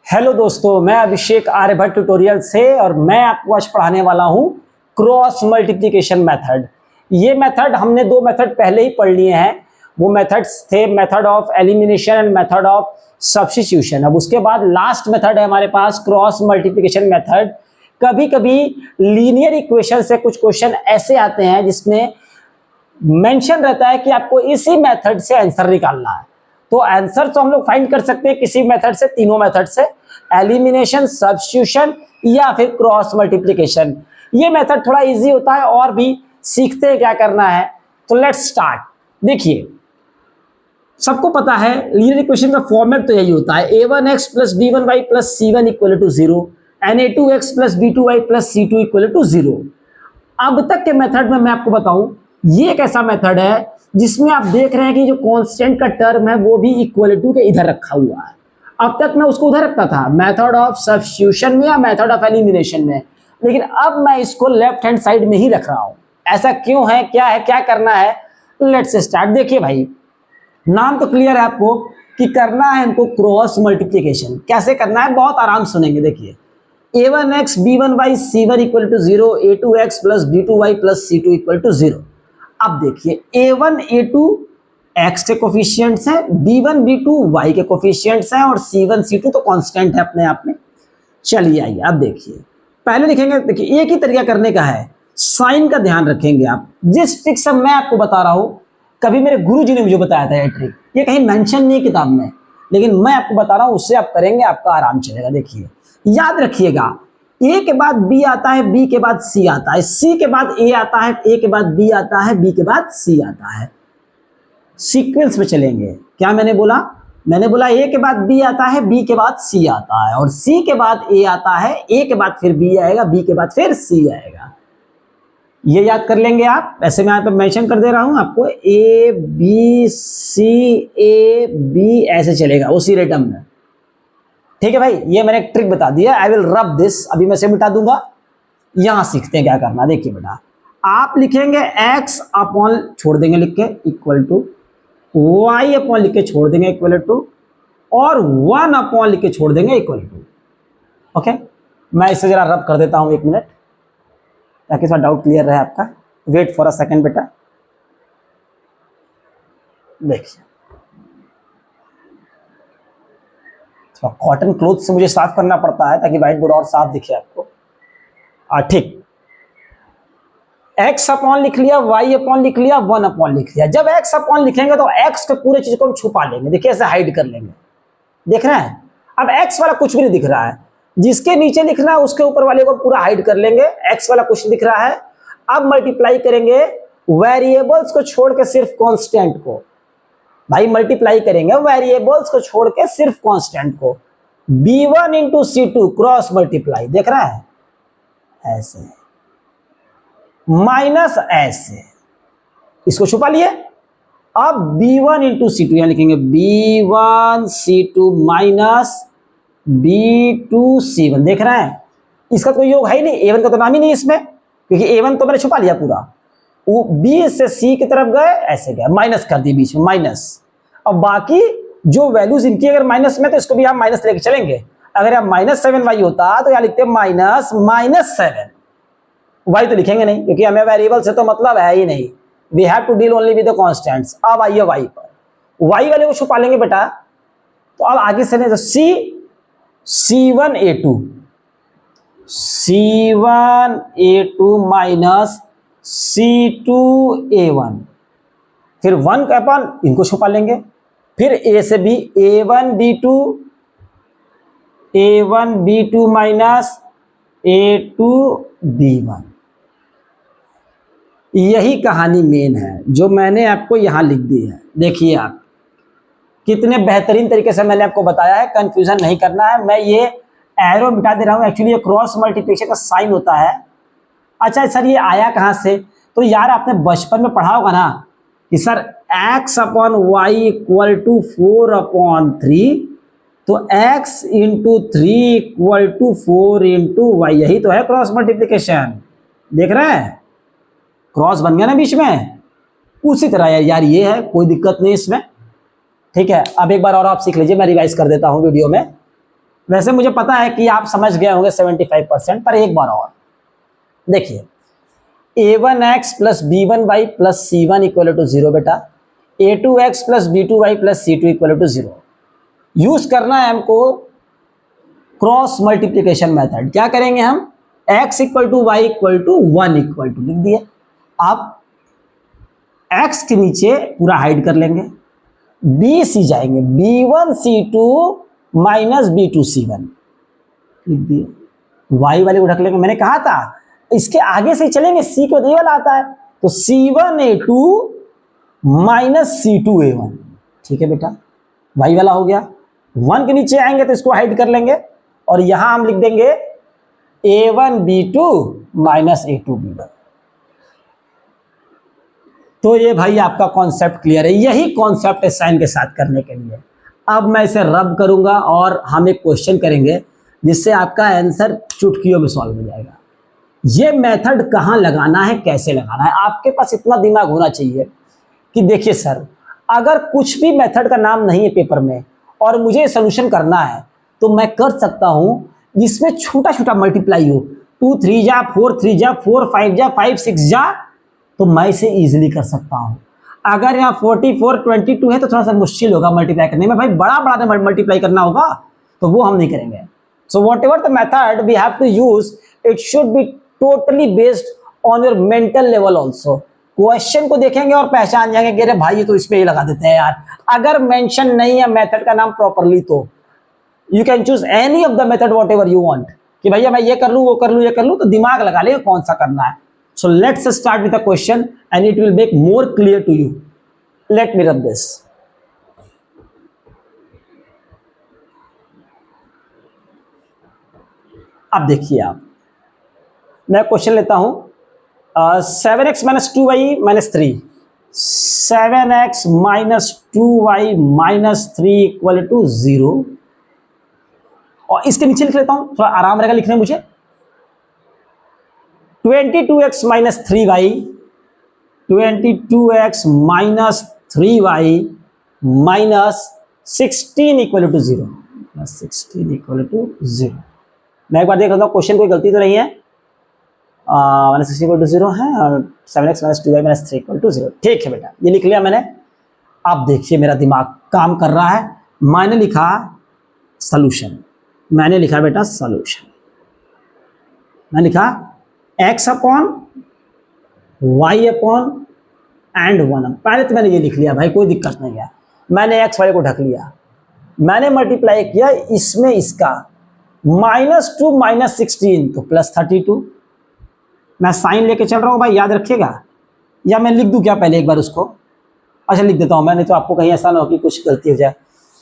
Hello दोस्तों, मैं अभिषेक Aryabhata tutorial से और मैं आपको आज पढ़ाने वाला हूं क्रॉस मल्टीप्लिकेशन मेथड। ये मेथड हमने दो मेथड पहले ही पढ़ लिए हैं। वो मेथड्स थे method of elimination and method of substitution. अब उसके बाद लास्ट मेथड है हमारे पास क्रॉस मल्टीप्लिकेशन मेथड। कभी कभी लीनियर इक्वेशन से कुछ क्वेश्चन ऐसे आते हैं जिसमें मेंशन रहता है कि आपको इसी मेथड से आंसर निकालना है। तो आंसर तो हम लोग फाइंड कर सकते हैं किसी मेथड से, तीनों मेथड से, एलिमिनेशन, सब्स्टिट्यूशन या फिर क्रॉस मल्टीप्लिकेशन। ये मेथड थोड़ा इजी होता है और भी सीखते हैं क्या करना है। तो लेट्स स्टार्ट। देखिए, सबको पता है लीनियर इक्वेशन का फॉर्मेट तो यही होता है, a1x plus b1y plus c1 equal to 0 and a2x plus b2y plus c2 equal to 0। अब तक के मेथड में मैं आपको बताऊं, ये एक ऐसा मेथड है जिसमें आप देख रहे हैं कि जो कांस्टेंट का टर्म है वो भी इक्वल टू के इधर रखा हुआ है। अब तक मैं उसको उधर रखता था मेथड ऑफ सब्स्टिट्यूशन में या मेथड ऑफ एलिमिनेशन में, लेकिन अब मैं इसको लेफ्ट हैंड साइड में ही रख रहा हूं। ऐसा क्यों है, क्या करना है? Let's start. देखिए भाई, नाम तो क्लियर है आपको कि करना है हमको क्रॉस मल्टीप्लिकेशन। कैसे करना है बहुत आराम सुनेंगे। देखिए, a1x b1y c1 equal to 0, a2x plus b2y plus c2 equal to 0। अब देखिए, a1 a2 x के कोफिशिएंट्स हैं, b1 b2 y के कोफिशिएंट्स हैं और c1 c2 तो कांस्टेंट है अपने आप में। चलिए आइए अब देखिए, पहले लिखेंगे। देखिए, एक ही तरीका करने का है, साइन का ध्यान रखेंगे आप। जिस ट्रिक से मैं आपको बता रहा हूं, कभी मेरे गुरुजी ने मुझे बताया था ये ट्रिक, ये कहीं मेंशन नहीं किताब में, लेकिन मैं आपको बता रहा हूं, उससे आप करेंगे आपका आराम चलेगा। देखिए, याद रखिएगा, ए के बाद बी आता है, बी के बाद सी आता है, सी के बाद ए आता है, ए के बाद बी आता है, बी के बाद सी आता है। सीक्वेंस में चलेंगे। क्या मैंने बोला? मैंने बोला ए के बाद बी आता है, बी के बाद सी आता है, और सी के बाद ए आता है, ए के बाद फिर बी आएगा, बी के बाद फिर सी आएगा। ये याद कर लेंगे आप। ऐसे मैं यहाँ पे मेंशन कर दे रहा हूं आपको, A B C A B, ऐसे चलेगा उसी रिदम में। ठीक है भाई, ये मैंने एक ट्रिक बता दिया। आई विल रब दिस, अभी मैं से मिटा दूंगा। यहां सीखते हैं क्या करना। देखिए बेटा, आप लिखेंगे x अपॉन, छोड़ देंगे लिख के, इक्वल टू y अपॉन लिख के छोड़ देंगे इक्वल टू, और 1 अपॉन लिख के छोड़ देंगे इक्वल टू। ओके, मैं इसे जरा रब कर देता हूं 1 मिनट, ताकि थोड़ा डाउट क्लियर रहे आपका। वेट फॉर अ सेकेंड बेटा। देखिए, कॉटन क्लोथ से मुझे साफ करना पड़ता है ताकि व्हाइट बोर्ड और साफ दिखे आपको। ठीक, x अपॉन लिख लिया, y अपॉन लिख लिया, 1 अपॉन लिख लिया। जब x अपॉन लिखेंगे तो x के पूरे चीज को हम छुपा लेंगे। देखिए, ऐसे हाइड कर लेंगे। देख रहे हैं? अब x वाला कुछ भी नहीं दिख रहा है, जिसके नीचे लिखना है उसके ऊपर वाले को पूरा हाइड कर लेंगे। x वाला कुछ दिख रहा है। अब मल्टीप्लाई करेंगे वेरिएबल्स को छोड़ के सिर्फ कांस्टेंट को। भाई मल्टीप्लाई करेंगे वेरिएबल्स को छोड़ के सिर्फ कांस्टेंट को। b1 into c2 cross multiply, देख रहा है? ऐसे माइनस ऐसे, इसको छुपा लिए। अब b1 इंटू c2 यहां लिखेंगे, b1 c2 minus b2 c1। देख रहे हैं? इसका कोई योग है ही नहीं, a1 का तो नाम ही नहीं इसमें, क्योंकि a1 तो मैंने छुपा लिया पूरा। वो b से c की तरफ गए, ऐसे गए, माइनस कर दी बीच में, माइनस। अब बाकी जो वैल्यूज इनकी अगर माइनस में, तो इसको भी हम माइनस लेके चलेंगे। अगर यहाँ -7y होता तो यहाँ लिखते -7। y तो लिखेंगे नहीं, क्योंकि हमें वेरिएबल से तो मतलब है ही नहीं। We have to deal only with the constants. अब आइए y पर, y वाले को छुपा लेंगे बेटा। तो अब आगे से नहीं, तो c1a2 माइनस c2a1, फिर 1 का अपन इनको छुपा लेंगे। फिर a से b, a1 b2 minus a2b1। यही कहानी मेन है जो मैंने आपको यहां लिख दी है। देखिए आप, कितने बेहतरीन तरीके से मैंने आपको बताया है, कंफ्यूजन नहीं करना है। मैं ये एरो मिटा दे रहा हूं, एक्चुअली ये क्रॉस मल्टीप्लिकेशन का साइन होता है। अच्छा सर, ये आया कहां से? तो यार, आपने बचपन में पढ़ा होगा ना कि sir x upon Y equal to 4 upon 3, तो x into 3 equal to 4 into Y. यही तो है क्रॉस मल्टीप्लिकेशन। देख रहे हैं? क्रॉस बन गया ना बीच में। उसी तरह यार ये है, कोई दिक्कत नहीं इसमें। ठीक है, अब एक बार और आप सीख लीजिए, मैं रिवाइज कर देता हूं वीडियो में। वैसे मुझे पता है कि आप समझ गए होंगे 75%, पर एक बार और देखिए, a1x plus b1y plus c1 equal to 0 बेटा, a2x plus b2y plus c2 equal to 0। Use करना है हमको क्रॉस मल्टीप्लीकेशन मेथड। क्या करेंगे हम, x equal to Y equal to 1 equal to लिख दिए। आप x के नीचे पूरा हाइड कर लेंगे, b सी जाएंगे, b1 c2 minus b2 c1 लिख दिए, y वाले को ढक लेंगे। मैंने कहा था इसके आगे से चलेंगे, c को ये वाला आता है, तो c1a2 माइनस c2a1, ठीक है बेटा, y वाला हो गया। 1 के नीचे आएंगे तो इसको हाइड कर लेंगे, और यहां हम लिख देंगे a1 b2 minus a2 b1। तो ये भाई आपका कॉन्सेप्ट क्लियर है, यही कॉन्सेप्ट है साइन के साथ करने के लिए। अब मैं इसे रब करूंगा और हम एक क्वेश्चन करेंगे जिससे आपका आंसर चुटकियों में सॉल्व हो जाएगा। ये मेथड कहां लगाना है, कैसे लगाना है, आपके पास इतना दिमाग होना चाहिए कि देखिए सर, अगर कुछ भी मेथड का नाम नहीं है पेपर में और मुझे सोल्यूशन करना है तो मैं कर सकता हूं जिसमें छोटा छोटा मल्टीप्लाई हो, 2 3 जा 4 3 जा 4 5 जा 5 6 जा, तो मैं इसे इजीली कर सकता हूं। अगर यहाँ 44 22 है तो थोड़ा सा मुश्किल होगा मल्टीप्लाई करने में, भाई बड़ा बड़ा मल्टीप्लाई करना होगा, तो वो हम नहीं करेंगे। So whatever the method we have to use, it should be totally based on your mental level also. Question को देखेंगे और पहचान जाएंगे कि अरे भाई ये तो इस पे ही लगा देते हैं यार। अगर मेंशन नहीं है मेथड का नाम प्रॉपरली, तो you can choose any of the method what ever you want, कि भैया मैं ये कर लूँ, वो कर लूँ, ये कर लूँ, तो दिमाग लगा ले कौन सा करना है। So let's start with a question and it will make more clear to you. Let me run this. अब देखिए आप, मैं क्वेश्चन लेता हूं 7x minus 2y minus 3, 7x minus 2y minus 3 equal to 0, और इसके नीचे लिख लेता हूं, थोड़ा आराम रहेगा लिखने मुझे। 22x minus 3y, 22x minus 3y minus 16 equal to 0, 16 equal to 0। मैं एक बार देख लेता हूँ क्वेश्चन, कोई गलती तो नहीं है। माइनस 16 इक्वल टू 0 है और 7x minus 2y minus 3 equal to 0, ठीक है बेटा, ये लिख लिया मैंने। अब देखिए मेरा दिमाग काम कर रहा है, मैंने लिखा सॉल्यूशन, मैंने लिखा बेटा सॉल्यूशन, मैंने लिखा x upon y upon and 1। पहले तो मैंने ये लिख लिया भाई, कोई दिक्कत नहीं है। मैंने x वाले को ढक लिया, मैंने मल्टीप्लाई किया इसमें इसका, -2 माइनस 16 तो प्लस 32। मैं साइन लेके चल रहा हूँ भाई, याद रखिएगा, या मैं लिख दूँ क्या पहले एक बार उसको? अच्छा लिख देता हूँ मैं, नहीं तो आपको कहीं ऐसा ना हो कि कुछ गलती हो जाए।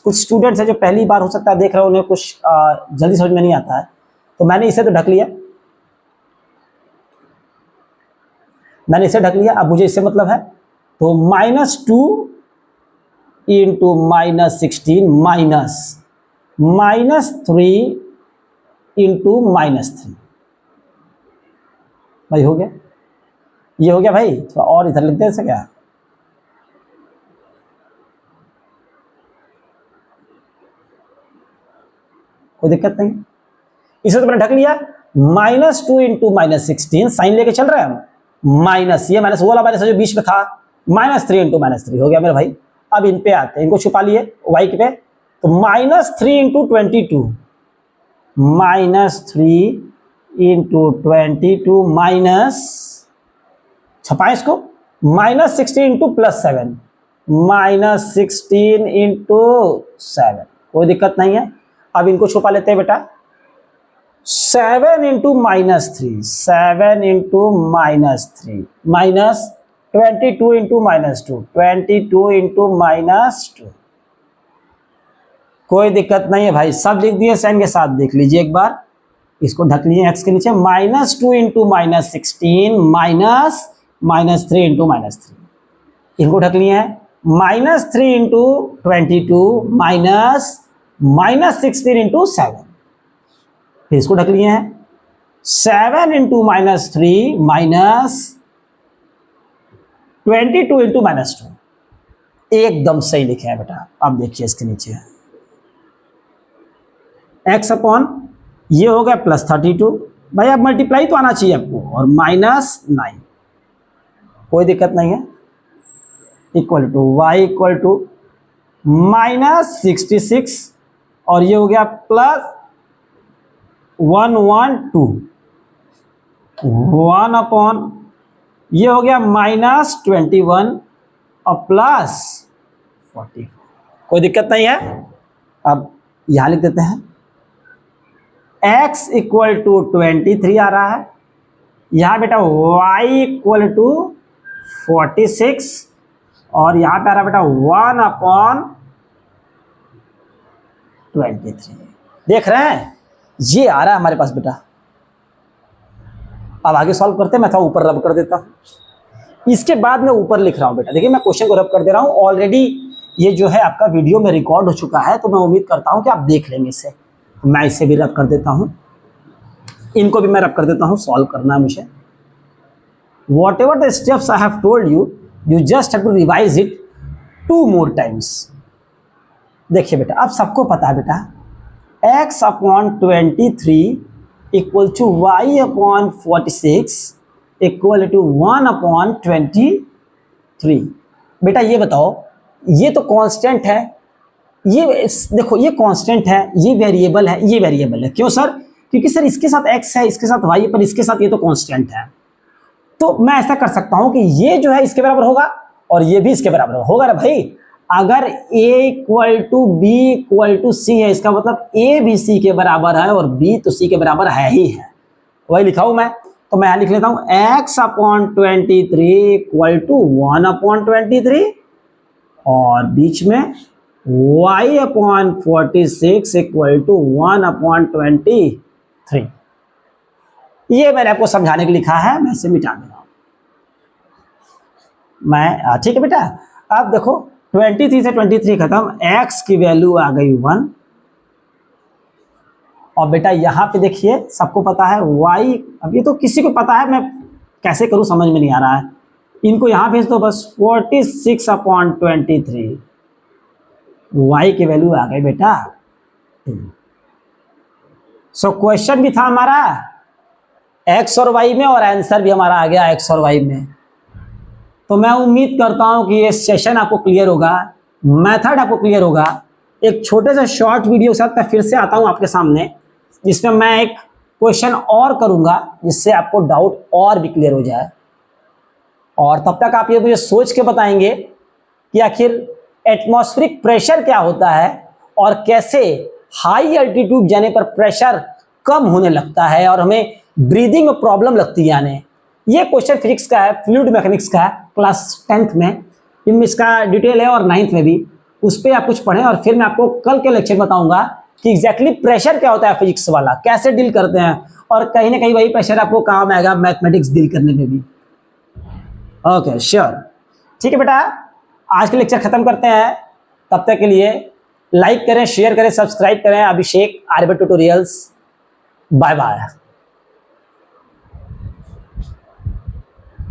कुछ स्टूडेंट्स हैं जो पहली बार हो सकता है देख रहे हो, उन्हें कुछ जल्दी समझ में नहीं आता है, तो मैंने इसे तो ढक लिया, मैंने इसे ढक लिया। अब मुझे इससे मतलब है, तो -2 into minus 16 minus 3 into minus 3, भाई हो गया, ये हो गया भाई। थोड़ा और इधर लिखते हैं इसे, क्या कोई दिक्कत नहीं, इसे तो मैंने ढक लिया। -2 इंटू माइनस 16, साइन लेके चल रहे हैं हम, माइनस ये माइनस वो वाला माइनस जो बीच में था, -3 इंटू -3 हो गया मेरे भाई। अब इन पे आते हैं, इनको छुपा लिए y पे, तो -3 इंटू 22, -3 इंटू 22 माइनस, छपाए इसको, -16 इंटू +7, -16 इंटू 7, कोई दिक्कत नहीं है। अब इनको छुपा लेते हैं बेटा, 7 into -3, 7 into -3 minus 22 into -2, 22 into -2, कोई दिक्कत नहीं है भाई, सब लिख दिए साइन के साथ। देख लीजिए एक बार, इसको ढक लीजिए x के नीचे, -2 इंटू -16 -3 इंटू -3, इनको ढक लिए हैं, -3 इंटू 22 -16 इंटू 7, फिर इसको ढक लिए हैं, 7 इंटू -3 -22 इंटू -2, एकदम सही लिखे हैं बेटा। अब देखिए इसके नीचे, एक्स अपॉन ये हो गया +32, भाई अब मल्टीप्लाई तो आना चाहिए आपको, और -9, कोई दिक्कत नहीं है, equal to Y equal to -66, और ये हो गया +112, 1 अपॉन ये हो गया -21 और +40, कोई दिक्कत नहीं है। अब यहां लिख देते हैं x इक्वल टू 23 आ रहा है, यहां बेटा y इक्वल टू 46, और यहां पे आ रहा है बेटा 1 अपॉन 23, देख रहे हैं ये आ रहा है हमारे पास बेटा। अब आगे सॉल्व करते हैं, मैं थोड़ा ऊपर रब कर देता हूं, इसके बाद मैं ऊपर लिख रहा हूं बेटा। देखिए मैं क्वेश्चन को रब कर दे रहा हूं, ऑलरेडी ये जो है आपका वीडियो में रिकॉर्ड हो चुका है, तो मैं उम्मीद करता हूं कि आप देख लेंगे इसे। मैं इसे भी रब कर देता हूं, इनको भी मैं रब कर देता हूं, सॉल्व करना है मुझे। Whatever the steps I have told you, you just have to revise it 2 more times। देखिए बेटा अब सबको पता है बेटा x upon 23 equal to y upon 46 equal to 1 upon 23। बेटा ये बताओ, ये तो कांस्टेंट है, ये देखो ये कांस्टेंट है, ये वेरिएबल है, ये वेरिएबल है। क्यों सर? क्योंकि सर इसके साथ x है, इसके साथ y है, पर इसके साथ ये तो कांस्टेंट है। तो मैं ऐसा कर सकता हूं कि ये जो है इसके बराबर होगा और ये भी इसके बराबर होगा ना भाई। अगर a equal to b equal to c है, इसका मतलब a भी c के बराबर है और b तो c के बराबर है ही है। वही लिखा हूं मैं, तो मैं यहां लिख लेता हूं x upon 23 equal to 1 upon 23, और बीच में y upon 46 equal to 1 upon 23। ये मैंने आपको समझाने के लिए लिखा है, मैं इसे मिटा दे रहा हूं मैं। ठीक है बेटा, अब देखो 23 से 23 खत्म, x की वैल्यू आ गई 1, और बेटा यहां पे देखिए सबको पता है y, अब ये तो किसी को पता है, मैं कैसे करूं समझ में नहीं आ रहा है, इनको यहां भेज दो बस। 46 अपॉन 23, y की वैल्यू आ गई बेटा 2। सो क्वेश्चन भी था हमारा x और y में, और आंसर भी हमारा आ गया x और y में। तो मैं उम्मीद करता हूं कि ये सेशन आपको क्लियर होगा, मेथड आपको क्लियर होगा। एक छोटे से शॉर्ट वीडियो के साथ मैं फिर से आता हूं आपके सामने, जिसमें मैं एक क्वेश्चन और करूंगा, जिससे आपको डाउट और भी क्लियर हो जाए। और तब तक आप ये मुझे सोच के बताएंगे कि आखिर एटमॉस्फेरिक प्रेशर क्या होता है और कैसे हाई एल्टीट्यूड जाने पर प्रेशर कम होने लगता है और हमें ब्रीदिंग में प्रॉब्लम लगती है आने। ये क्वेश्चन फिजिक्स का है, फ्लूइड मैकेनिक्स का है, क्लास 10th में इनमें इसका डिटेल है, और 9th में भी। उस पर आप कुछ पढ़ें, और फिर मैं आपको कल के लेक्चर बताऊंगा कि एग्जैक्टली प्रेशर क्या होता है फिजिक्स वाला, कैसे डील करते हैं, और कहीं ना कहीं वही प्रेशर आपको काम आएगा मैथमेटिक्स डील करने में भी। ओके श्योर, ठीक है बेटा, आज के लेक्चर खत्म करते हैं। तब तक के लिए लाइक करें, शेयर करें, सब्सक्राइब करें Abhishek Aryabhatt tutorials. Bye bye.